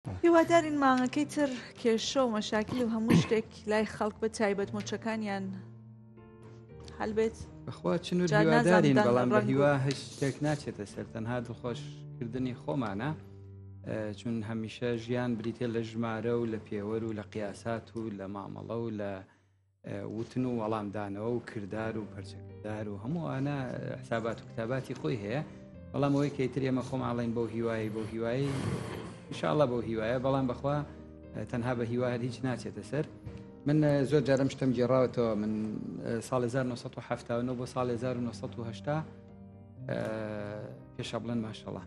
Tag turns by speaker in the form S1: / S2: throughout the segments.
S1: هیوادارین مانگەکەی تر کێشە و مەشاکل و هەموو شتێک لای خەڵک بە تایبەت مۆچەکانیان هەڵبێت.
S2: بەخوا چنوور هیوادارین بەڵام بە هیوا هیچ شتێک ناچێتە سەر تەنها دڵخۆشکردنی خۆمانە، چون هەمیشە ژیان بریتێ لە ژمارە و لە پێوەر و لە قیاسات و لە مامەڵە و لە وتن و وەڵامدانەوە و کردار و پەرچەکردار و هەمووانە حسابات و کتاباتی خۆی هەیە. بەڵام ئەوەی کەیتر ئێمە خۆم ئاڵین بۆ هیوایی ئینشاءڵڵا بۆ هیوایە، بەڵام بەخوا تەنها بە هیوا هیچ ناچێتە سەر. من زۆر جارم شتم گێڕاوەتەوە، من ساڵ 1970 بۆ ساڵ 1970 پێشە بڵێن ماشەڵڵا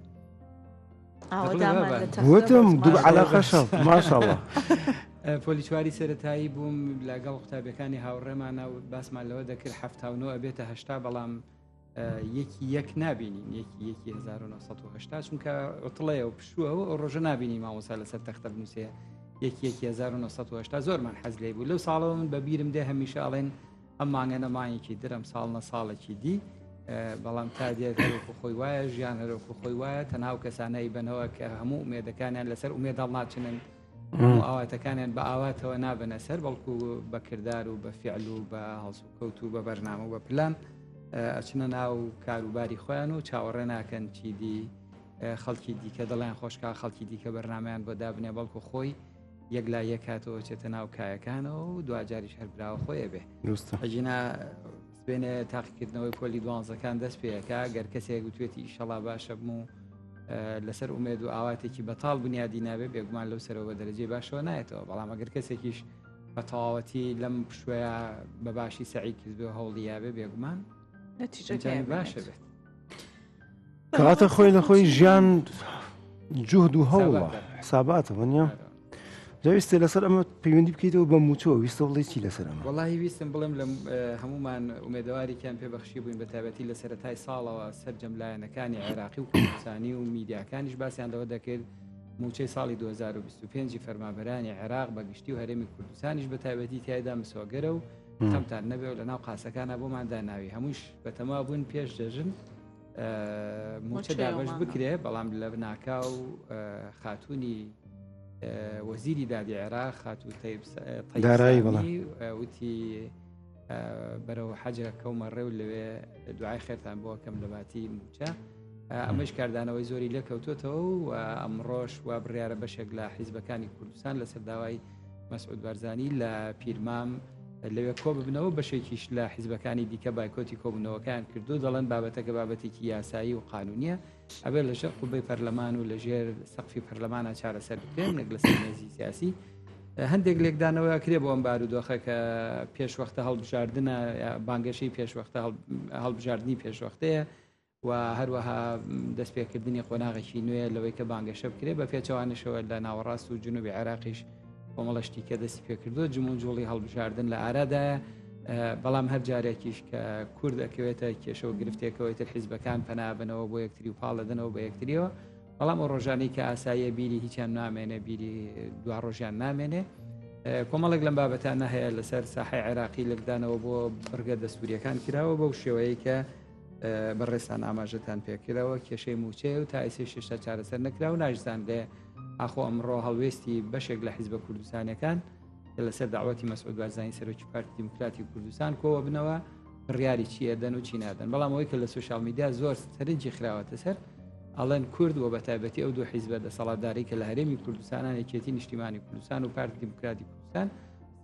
S3: وتم دوو عەلاقە شەڵ ماشەڵڵا.
S2: پۆلیسواری سەرەتایی بووم لەگەڵ قوتابیەکانی هاوڕێمانە و باسمان لەوە دەکرد 79 ئەبێتە 80، بەڵام یەک نابینین یەکی 1970 چونکە ئۆتڵەیە و پشووەوە ئەو ڕۆژە نابینی مامۆستا لەسەر تەختە بنووسێ یەکی 1970 زۆرمان حەز لێ بوو. لەو ساڵەوە من بەبیرم دێ هەمیشە ئەڵێن ئەم مانگە نەمانێکی درەم ساڵ ساڵێکی دی، بەڵام تا دێت هەرۆکو خۆی وایە، ژیان هەرۆکو خۆی وایە، تەنها و کەسانەی بنەوە کە هەموو ئومێدەکانیان لەسەر ئومێد هەڵناچنن ئاواتەکانیان بە ئاواتەوە نابنە سەر، بەڵکو بە کردار و بە فیعل و بە هەڵس و کەوت و بە بەرنامە و بە پلان ئەچنە ناو کاروباری خۆیان و چاوەڕێ ناکەن چیدی خەڵکی دیکە دەڵیان خۆشکا خەڵکی دیکە بەرنمەیان بۆ دابنێ، بەڵکو خۆی یەک لا یەکاتەوە چێتە ناو کایەکانەوە و دوجاریش هەربراوە خۆیە بێ. ئەژینا سبێنێ تاقیکردنەوەی پۆلی دوانزەکان دەست پێەکە گەر کەسێک گوتوێتی ئیشەڵا باشە بم و لەسەر ئومێد و ئاواتێکی بەتاڵ بنیادی نابێت بێگومان لەو سەرەوە بە دەرەجێ باشەوە نایێتەوە، بەڵام ئەگەر کەسێکیش بە تەواوەتی لەم شوێە بەباشی سعی کرد بێ هەوڵی یابێ بێگومان نەتیجەکانی باشە بێت.
S3: کەواتە خۆی لە خۆی ژیان جوهد و هەوڵە حساباتەوە نیە. جاویستە لەسەر ئەمە پەیوەندی بکەیتەوە بە موچەوە ویستە بڵێ چی لەسەر ئەمە؟
S2: وەڵاهی ویستم بڵێم لە هەمومان ئومێدەواریکیان پێبەخشی بووین بە تایبەتی لە سەرەتای ساڵەوە سەرجەم لایەنەکانی عێراقی و کوردستانی و میدیاکانیش باسییان لەوە دەکرد موچەی ساڵی 2025 فەرمانبەرانی عێراق بەگشتی و هەرێمی کوردستانیش بە تایبەتی تایدا مسۆگەرە و خەمتان نەبێ و لە ناو قاسەکانە بۆمان داناوی هەمووش بەتەما بوون پێش دەژن موچە دابش بکرێ، بەڵام لە ناکا و خاتوونی وەزیری دادی عێراق خاتوو
S3: دارایی
S2: وتی بەرەو حەجە کەومەڕێ و لەوێ دوعای خێرتان بۆ کەم لە باتی موچە. ئەمەش کاردانەوەی زۆری لێ کەوتوتەوە و ئەمڕۆژ وا بڕیارە بەشێک لە حیزبەکانی کوردستان لەسەر داوای مەسعود بارزانی لە پیرمام لەوێ کۆ ببنەوە بەشێکیش لە حیزبەکانی دیکە بایکۆتی کۆبوونەوەکان کردو، دەڵێن بابەتەکە بابەتێکی یاسایی و قانونیە ئەبێ لەژێر قوبەی پەرلەمان و لەژێر سەقفی پەرلەمانە چارەسەر بکرێن نەک لەسەر مێزی سیاسی. هەندێک لێکدانەوە کرێ بۆ ئەم بارودۆخە کە پێشوەختە هەڵبژاردنە بانگەشەی پێشوەختە هەڵبژاردننی پێشوەختەیە و هەروەها دەستپێکردنی قۆناغێکی نوێ لەوەی کە بانگەشە بکرێت بە پێچەوانشەوە لە ناوەڕاست و جنوبی عێراقیش کۆمەڵەشتی کە دەستی پێکردو جمون جوڵی هەڵبژاردن لە ئارادایە، بەڵام هەر جارێکیش کە کورد دەکەوێتە کێشەوە گرفتێکەوەی تر حیزبەکان پەنابنەوە بۆ یەکتری و پاڵەدنەوە بە یەکتریەوە، بەڵام ئەو ڕۆژانەی کە ئاساییە بیری هیچیان نامێنێ بیری دوا ڕۆژیان نامێنێ. کۆمەڵێک لەم بابەتانە هەیە لەسەر ساحەی عێراقی لەکدانەوە بۆ بڕگە دەستوریەکان کراوە بەو شێوەیە کە بەڕێستان ئاماژەتان پێکراوە کێشەی موچێ و تا ئێسێ شێشتا چارەسەر نەکرا و ناژزان لێ ئاخۆ ئەمڕۆ هەڵوێستی بەشێک لە حیزبە کوردستانەکان لەسەر داواتی مەسعود بارزانی سەرۆکی پارتی دیموکراتی کوردستان کۆوە بنەوە بڕیاری چی ئەدەن و چی نادەن، بەڵام ئەوەی کە لە سوشال میدیا زۆر سەرنجی خراوەتە سەر ئەڵێن کورد و بە تایبەتی ئەو دوو حیزبە دەسەڵاتداری کە لە هەرێمی کوردستانان یەکێتی نیشتیمانی کوردستان و پارتی دیموکراتی کوردستان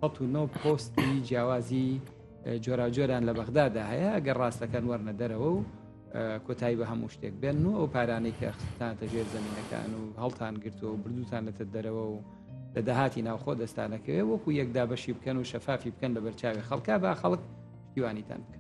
S2: 109 پۆستی جیاوازی جۆراجۆران لە بەغدادا هەیە، ئەگەر ڕاستەکان وەرنە دەرەوە و کۆتایی بە هەموو شتێک بێن و ئەو پارانەی کە خستانتە ژێر زەمینەکان و هەڵتان گرتووە و بردووتانەتە دەرەوە و لە داهاتی ناوخۆ دەستانەکەوێ وەکو یەکدا بەشی بکەن و شەفافی بکەن لە بەرچاوی خەڵکا با خەڵک پشتیوانیتان بکەن.